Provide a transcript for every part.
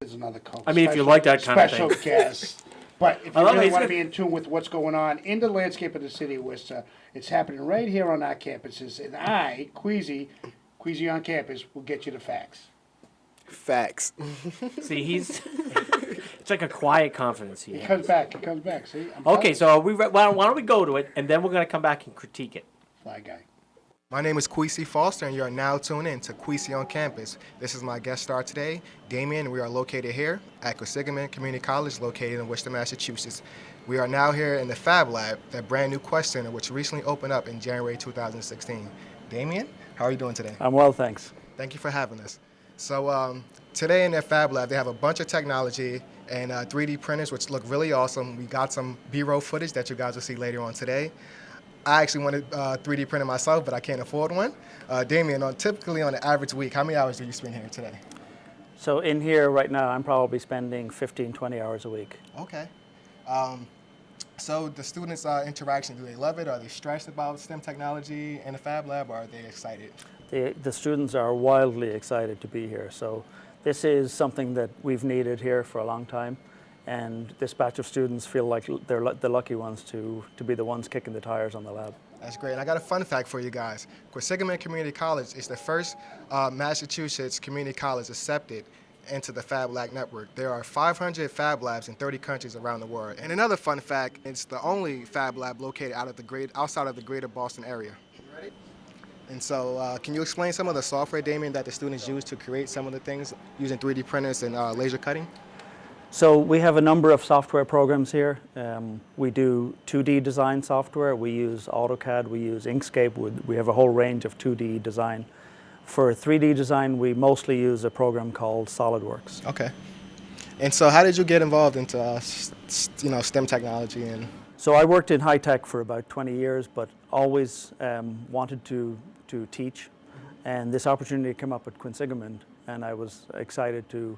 There's another I mean, if you like that kind of special thing. guest. But if I you love it. really He's want to good. be in tune with what's going on in the landscape of the city of Worcester, it's happening right here on our campuses. And I, Queasy on campus, will get you the facts. Facts. See, it's like a quiet confidence he He has. comes back. He comes back. See? I'm Okay, telling so why don't we go to it, and then we're going to come back and critique it. you. Fly guy. My name is Queasy Foster, and you are now tuned in to Queasy on Campus. This is my guest star today, Damien, and we are located here at Queasy Community College, located in Worcester, Massachusetts. We are now here in the Fab Lab, that brand new Quest Center, which recently opened up in January 2016. Damien, how are you doing today? I'm well, thanks. Thank you for having us. So today in their Fab Lab, they have a bunch of technology and 3D printers, which look really awesome. We got some B-roll footage that you guys will see later on today. I actually wanted 3D printer myself, but I can't afford one. Damien, typically on an average week, how many hours do you spend here today? So in here right now, I'm probably spending 15, 20 hours a week. Okay. So the students' interaction, do they love it? Are they stressed about STEM technology in the Fab Lab, or are they excited? The students are wildly excited to be here. So this is something that we've needed here for a long time. And this batch of students feel like they're the lucky ones to be the ones kicking the tires on the lab. That's great. And I got a fun fact for you guys. Queasy Community College is the first Massachusetts community college accepted into the Fab Lab network. There are 500 Fab Labs in 30 countries around the world. And another fun fact, it's the only Fab Lab located outside of the greater Boston area. Ready? And so can you explain some of the software, Damien, that the students use to create some of the things using 3D printers and laser cutting? So we have a number of software programs here. We do 2D design software. We use AutoCAD. We use Inkscape. We have a whole range of 2D design. For 3D design, we mostly use a program called SolidWorks. Okay. And so how did you get involved into STEM technology? And So I worked in high tech for about 20 years, but always wanted to teach. And this opportunity came up at Quincy, and I was excited to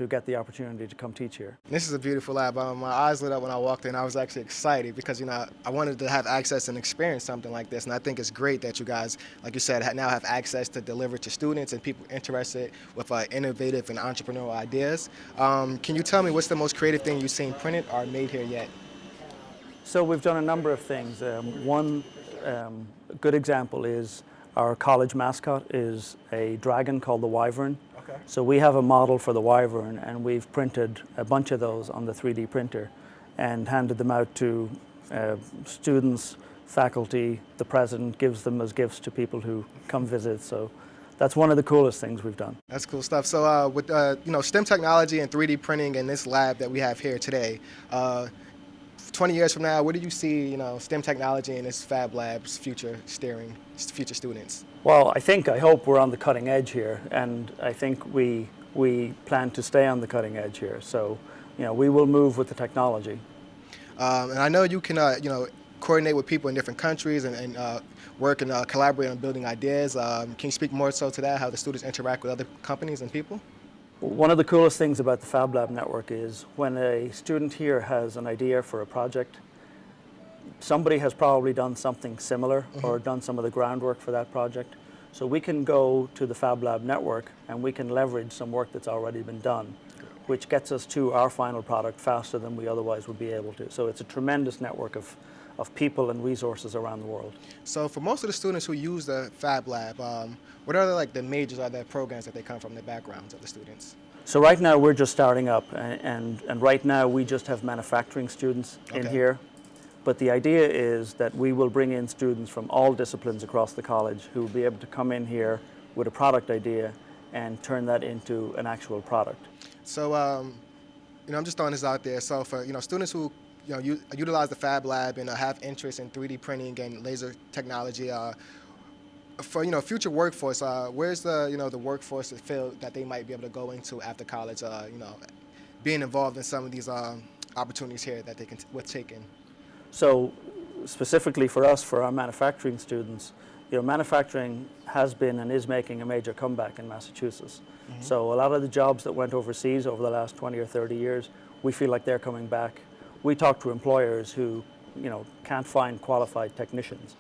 get the opportunity to come teach here. this is a beautiful lab. My eyes lit up when I walked in. I was actually excited because I wanted to have access and experience something like this. And I think it's great that you guys, like you said, now have access to deliver to students and people interested with innovative and entrepreneurial ideas. Can you tell me what's the most creative thing you've seen printed or made here yet? So we've done a number of things. One good example is our college mascot is a dragon called the Wyvern. Okay. So we have a model for the Wyvern, and we've printed a bunch of those on the 3D printer and handed them out to students, faculty. The president gives them as gifts to people who come visit. So that's one of the coolest things we've done. That's cool stuff. So with STEM technology and 3D printing in this lab that we have here today, 20 years from now, where do you see STEM technology in this Fab Lab's future students? Well, I hope we're on the cutting edge here, and I think we plan to stay on the cutting edge here. So, we will move with the technology. And I know you can, coordinate with people in different countries and work and collaborate on building ideas. Can you speak more so to that, how the students interact with other companies and people? One of the coolest things about the Fab Lab network is when a student here has an idea for a project, somebody has probably done something similar or done some of the groundwork for that project. So we can go to the Fab Lab network and we can leverage some work that's already been done, which gets us to our final product faster than we otherwise would be able to. So it's a tremendous network of people and resources around the world. So for most of the students who use the Fab Lab, what are the majors or the programs that they come from, the backgrounds of the students? So right now we're just starting up, and right now we just have manufacturing students in here. But the idea is that we will bring in students from all disciplines across the college who will be able to come in here with a product idea and turn that into an actual product. So, I'm just throwing this out there. So for students who utilize the Fab Lab and have interest in 3D printing and laser technology, for future workforce, where's the workforce field that they might be able to go into after college? Being involved in some of these opportunities here that they can take in. So specifically for us, for our manufacturing students, manufacturing has been and is making a major comeback in Massachusetts. So a lot of the jobs that went overseas over the last 20 or 30 years, we feel like they're coming back. We talk to employers who, can't find qualified technicians.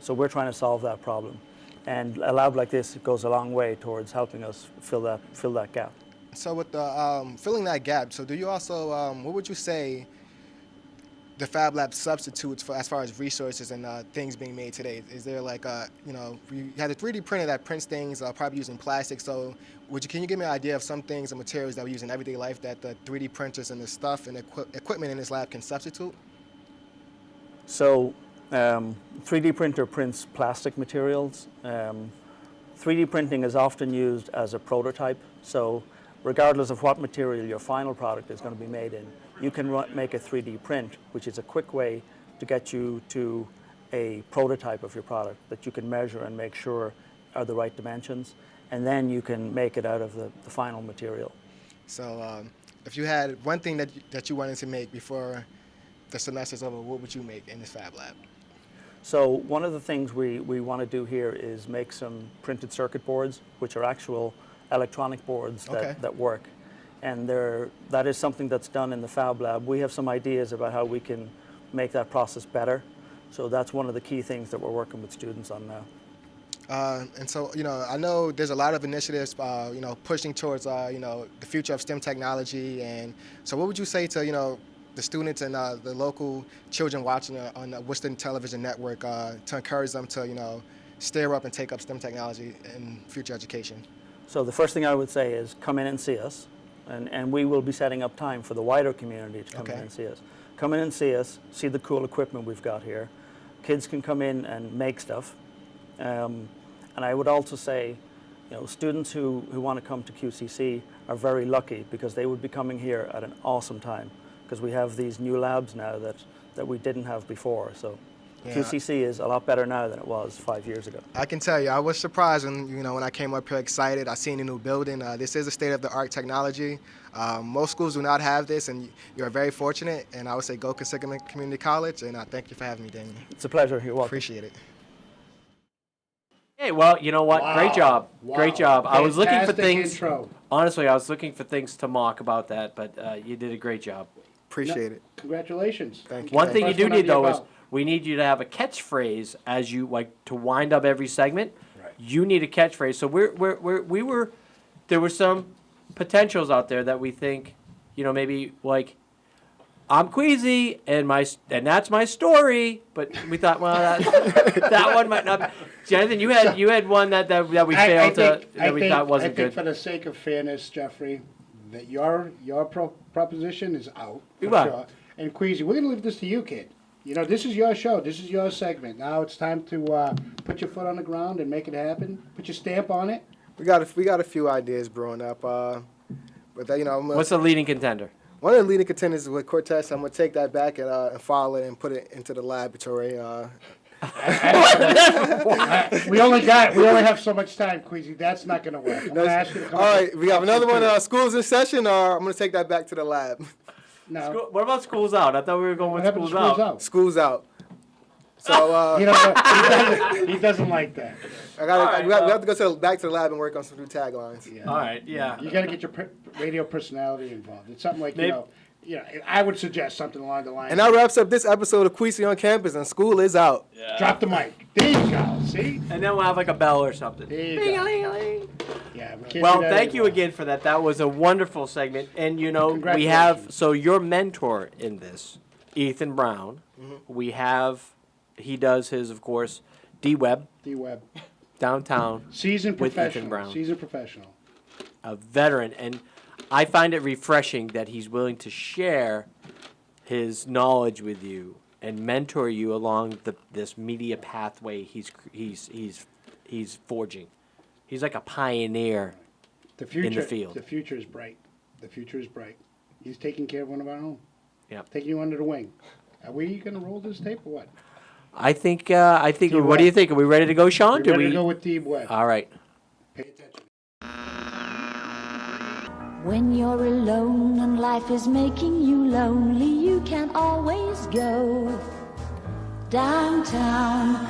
So we're trying to solve that problem. And a lab like this goes a long way towards helping us fill that gap. So with the filling that gap, so do you also, what would you say the Fab Lab substitutes for as far as resources and things being made today? Is there like, you had a 3D printer that prints things, probably using plastic. So can you give me an idea of some things and materials that we use in everyday life that the 3D printers and the stuff and equipment in this lab can substitute? So 3D printer prints plastic materials. 3D printing is often used as a prototype. So regardless of what material your final product is going to be made in, you can make a 3D print, which is a quick way to get you to a prototype of your product that you can measure and make sure are the right dimensions, and then you can make it out of the final material. So if you had one thing that you wanted to make before the semester's over, what would you make in this Fab Lab? So one of the things we want to do here is make some printed circuit boards, which are actual electronic boards that work. And that is something that's done in the Fab Lab. We have some ideas about how we can make that process better. So that's one of the key things that we're working with students on now. And so, I know there's a lot of initiatives, pushing towards, the future of STEM technology. And so what would you say to, the students and the local children watching on the Worcester Television Network to encourage them to, stir up and take up STEM technology in future education? So the first thing I would say is come in and see us. And we will be setting up time for the wider community to come in and see us. Come in and see us, see the cool equipment we've got here. Kids can come in and make stuff. And I would also say, students who want to come to QCC are very lucky because they would be coming here at an awesome time because we have these new labs now that we didn't have before. So yeah. QCC is a lot better now than it was 5 years ago. I can tell you, I was surprised when I came up here excited. I seen a new building. This is a state-of-the-art technology. Most schools do not have this, and you're very fortunate. And I would say go Queasy Community College, and thank you for having me, Damien. It's a pleasure. You're welcome. Appreciate it. Hey, well, you know what? Wow. Great job. Wow. Great job. I was looking for Fantastic things. Intro. Honestly, I was looking for things to mock about that, but you did a great job. Appreciate it. Congratulations. Thank you. One thing you First do one need under your though is belt. we need you to have a catchphrase as you like to wind up every segment. Right. You need a catchphrase. So there were some potentials out there that we think, maybe like I'm queasy and that's my story, but we thought, well, that one might not be. Jonathan, you had one that we failed we thought wasn't good. I think for the sake of fairness, Jeffrey, that your proposition is out. For Well. sure. And Queasy, we're going to leave this to you, kid. This is your show. This is your segment. Now it's time to put your foot on the ground and make it happen. Put your stamp on it. We got a few ideas brewing up, but What's the leading contender? one of the leading contenders with Cortez. I'm gonna take that back and file it and put it into the laboratory. We only have so much time, Queasy. That's not going to work. I'm going to ask you to come All up right, we have another one. School's in session, or I'm gonna take that back to the lab. No. What about schools out? I thought we were going What with happened to schools out. School's out. So He doesn't like that. we have to go back to the lab and work on some new taglines. Yeah. All right, yeah. You got to get your radio personality involved. It's something like, Maybe- I would suggest something along the line. And that wraps up this episode of Queasy on Campus, and school is out. Drop the mic. There you go. See? And then we'll have like a bell or something. There you go. Ling-a-ling-a-ling. Yeah, we can't Well, do that thank you anymore. again for that. That was a wonderful segment. And, we have, Congratulations. so your mentor in this, Ethan Brown, he does his, of course, D-Web, D-Web. downtown, Seasoned with Ethan professional. Brown. Seasoned professional. a veteran. And I find it refreshing that he's willing to share his knowledge with you and mentor you along this media pathway he's forging. He's like a pioneer The future, in the field. The future is bright. The future is bright. He's taking care of one of our own. Yep. Taking you under the wing. Are we going to roll this tape or what? I think. D-Web. What do you think? Are we ready to go, Sean? We're ready to go with D-Web. All right. Pay attention. When you're alone and life is making you lonely, you can always go downtown.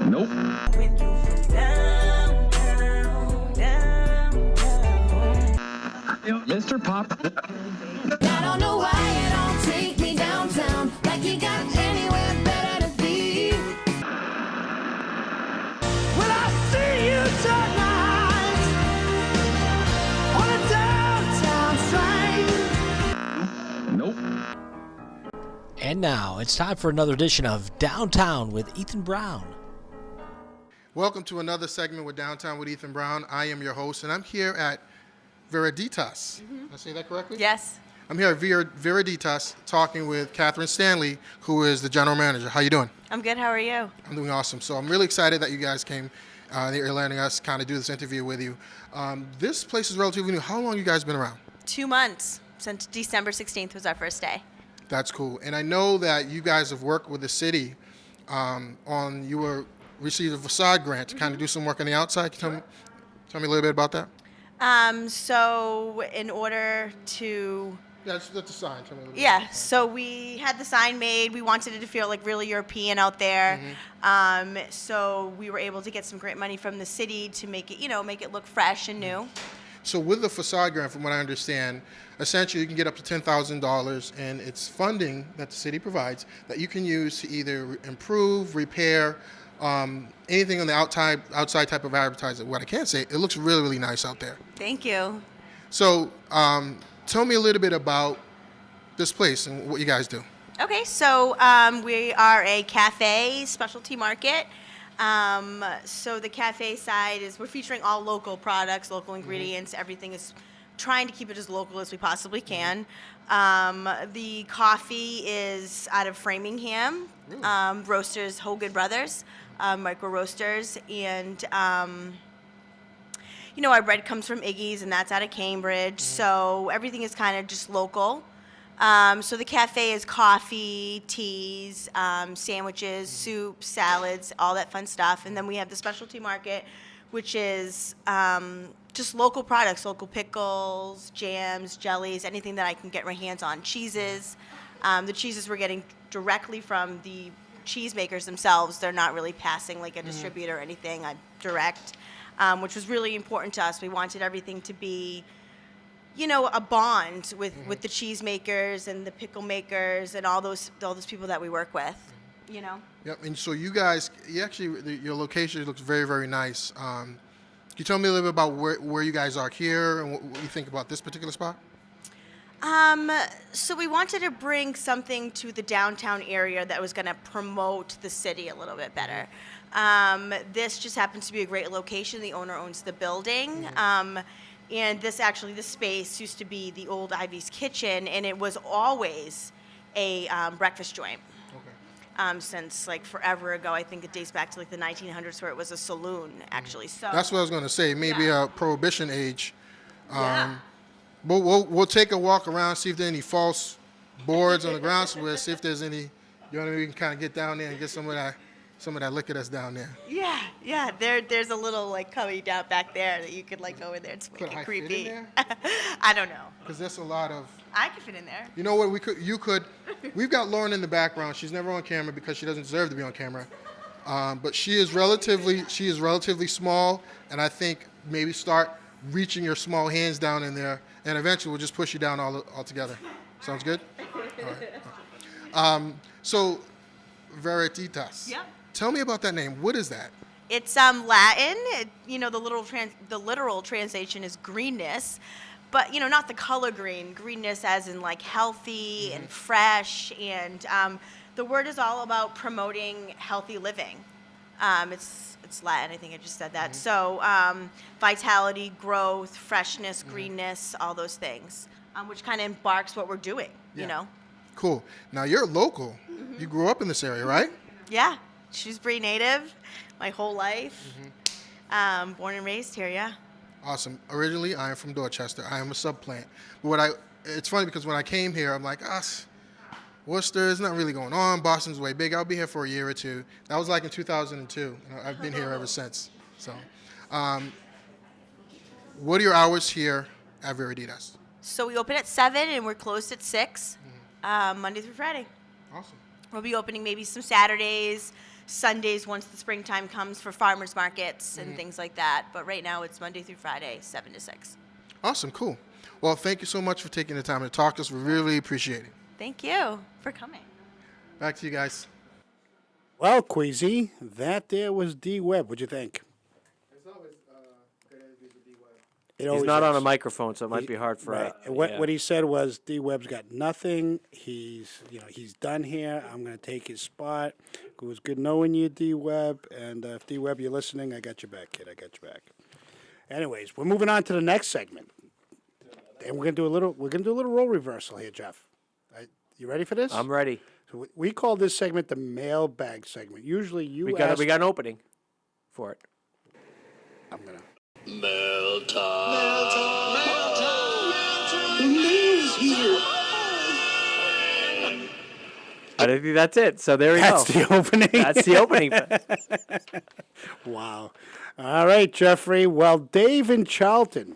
Nope. Mr. Pop. I don't know why you don't take me downtown, like you got anywhere better to be. Will I see you tonight? Wanna And now it's time for another edition of Downtown with Ethan Brown. Welcome to another segment with Downtown with Ethan Brown. I am your host, and I'm here at Veriditas. Did I say that correctly? Yes. I'm here at Veriditas talking with Catherine Stanley, who is the general manager. How you doing? I'm good. How are you? I'm doing awesome. So I'm really excited that you guys came. That you're letting us kind of do this interview with you. This place is relatively new. How long you guys been around? 2 months. Since December 16th was our first day. That's cool. And I know that you guys have worked with the city received a facade grant to kind of do some work on the outside. Can you tell me a little bit about that? So in order to... Yeah, that's the sign. Tell me a little bit. Yeah, so we had the sign made. We wanted it to feel like really European out there. So we were able to get some grant money from the city to make it, make it look fresh and new. So with the facade grant, from what I understand, essentially you can get up to $10,000, and it's funding that the city provides that you can use to either improve, repair, anything on the outside type of advertising. What I can say, it looks really, really nice out there. Thank you. So tell me a little bit about this place and what you guys do. Okay, so we are a cafe specialty market. So the cafe side is we're featuring all local products, local ingredients. Everything is trying to keep it as local as we possibly can. The coffee is out of Framingham, roasters Hogan Brothers, micro roasters, and our bread comes from Iggy's, and that's out of Cambridge. So everything is kind of just local. So the cafe is coffee, teas, sandwiches, soups, salads, all that fun stuff. And then we have the specialty market, which is just local products, local pickles, jams, jellies, anything that I can get my hands on. Cheeses. The cheeses we're getting directly from the cheesemakers themselves. They're not really passing like a distributor or anything, direct, which was really important to us. We wanted everything to be a bond with the cheese makers and the pickle makers and all those people that we work with, Yep. And so you guys, your location looks very, very nice. Can you tell me a little bit about where you guys are here and what you think about this particular spot? So we wanted to bring something to the downtown area that was going to promote the city a little bit better. This just happens to be a great location. The owner owns the building. And this space used to be the old Ivy's Kitchen, and it was always a breakfast joint. Okay. Since like forever ago. I think it dates back to like the 1900s, where it was a saloon, actually. So that's what I was going to say. Maybe a Prohibition age. Yeah. We'll take a walk around, see if there are any false boards on the ground, so we'll see if there's any. We can kind of get down there and get some of that liquor that's down there. Yeah. There's a little like cubby down back there that you could like go in there and make it creepy. Fit in there? I don't know. Because there's a lot of. I could fit in there. You know what? You could. We've got Lauren in the background. She's never on camera because she doesn't deserve to be on camera. But she is relatively small, and I think maybe start reaching your small hands down in there, and eventually we'll just push you down all together. Sounds good? All right. So, Veriditas. Yep. Tell me about that name. What is that? It's Latin. The literal translation is greenness, but not the color green. Greenness as in like healthy and fresh, and the word is all about promoting healthy living. It's Latin. I think I just said that. So vitality, growth, freshness, greenness, all those things, which kind of embarks what we're doing. Cool. Now you're local. You grew up in this area, right? Yeah. Shrewsbury native, my whole life. Born and raised here, yeah. Awesome. Originally, I am from Dorchester. I am a subplant. But it's funny because when I came here, I'm like, Worcester is not really going on. Boston's way big. I'll be here for a year or two. That was like in 2002. I've been here ever since. So, what are your hours here at Veriditas? So we open at 7 and we're closed at 6, Monday through Friday. Awesome. We'll be opening maybe some Saturdays, Sundays once the springtime comes for farmers markets and things like that. But right now it's Monday through Friday, 7 to 6. Awesome, cool. Well, thank you so much for taking the time to talk to us. We really appreciate it. Thank you for coming. Back to you guys. Well, Queasy, that there was D. Webb. What'd you think? It's always good interviews with D. Webb. It He's always not on a is. microphone, so it might be hard for. Right. And yeah. what he said was, D-Web's got nothing. He's done here. I'm going to take his spot. It was good knowing you, D-Web. And if D-Web, you're listening, I got your back, kid. I got your back. Anyways, we're moving on to the next segment, and we're gonna do a little role reversal here, Jeff. You ready for this? I'm ready. So we call this segment the Mailbag segment. Usually, you We got ask. we got an opening for it. I'm gonna. I think that's it. So there we That's go. the opening. That's the opening. Wow. All right, Jeffrey. Well, Dave in Charlton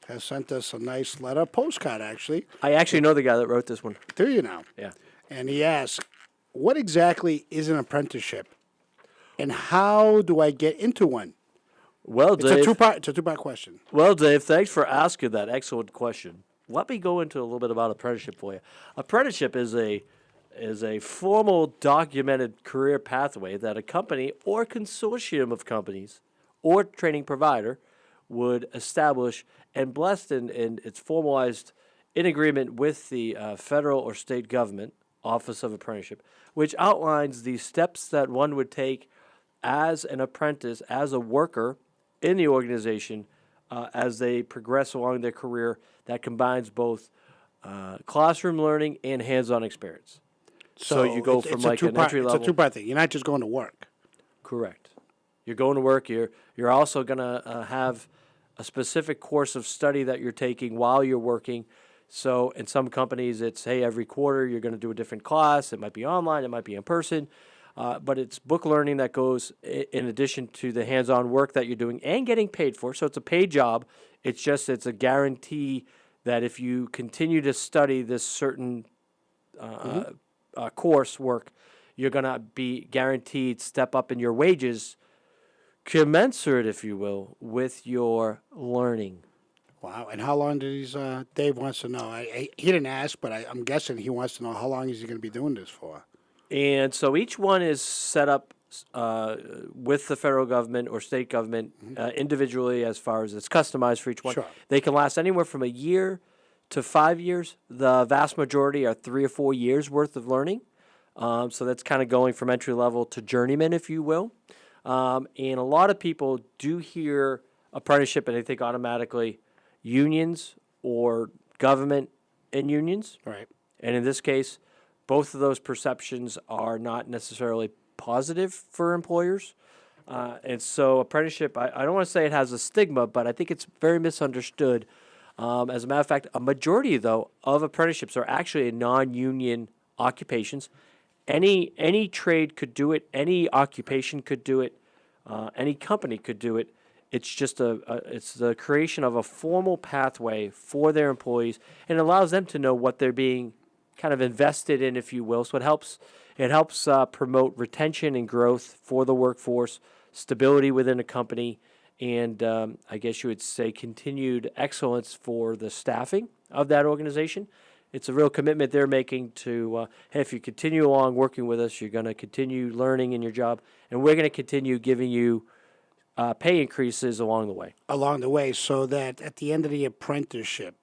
has sent us a nice letter, postcard actually. I actually know the guy that wrote this one. Do you now? Yeah. And he asks, "What exactly is an apprenticeship, and how do I get into one?" Well, It's Dave. a two-part question. Well, Dave, thanks for asking that excellent question. Let me go into a little bit about apprenticeship for you. Apprenticeship is a formal documented career pathway that a company or consortium of companies or training provider would establish and blessed in it's formalized in agreement with the federal or state government Office of Apprenticeship, which outlines the steps that one would take as an apprentice, as a worker in the organization as they progress along their career that combines both classroom learning and hands-on experience. So you go from like an entry level. It's a two-part thing. You're not just going to work. Correct. You're going to work. You're also going to have a specific course of study that you're taking while you're working. So in some companies, it's, hey, every quarter you're going to do a different class. It might be online. It might be in person. But it's book learning that goes in addition to the hands-on work that you're doing and getting paid for. So it's a paid job. It's a guarantee that if you continue to study this certain coursework, you're going to be guaranteed step up in your wages, commensurate, if you will, with your learning. Wow. And how long does Dave wants to know? He didn't ask, but I'm guessing he wants to know how long is he going to be doing this for? And so each one is set up with the federal government or state government individually as far as it's customized for each one. Sure. They can last anywhere from a year to 5 years. The vast majority are 3 or 4 years worth of learning. So that's kind of going from entry level to journeyman, if you will. And a lot of people do hear apprenticeship and they think automatically unions or government and unions. Right. And in this case, both of those perceptions are not necessarily positive for employers. And so apprenticeship, I don't want to say it has a stigma, but I think it's very misunderstood. As a matter of fact, a majority, though, of apprenticeships are actually non-union occupations. Any trade could do it. Any occupation could do it. Any company could do it. It's just it's the creation of a formal pathway for their employees, and it allows them to know what they're being kind of invested in, if you will. So it helps promote retention and growth for the workforce, stability within a company, and I guess you would say continued excellence for the staffing of that organization. It's a real commitment they're making to, hey, if you continue along working with us, you're going to continue learning in your job, and we're going to continue giving you pay increases along the way. Along the way, so that at the end of the apprenticeship,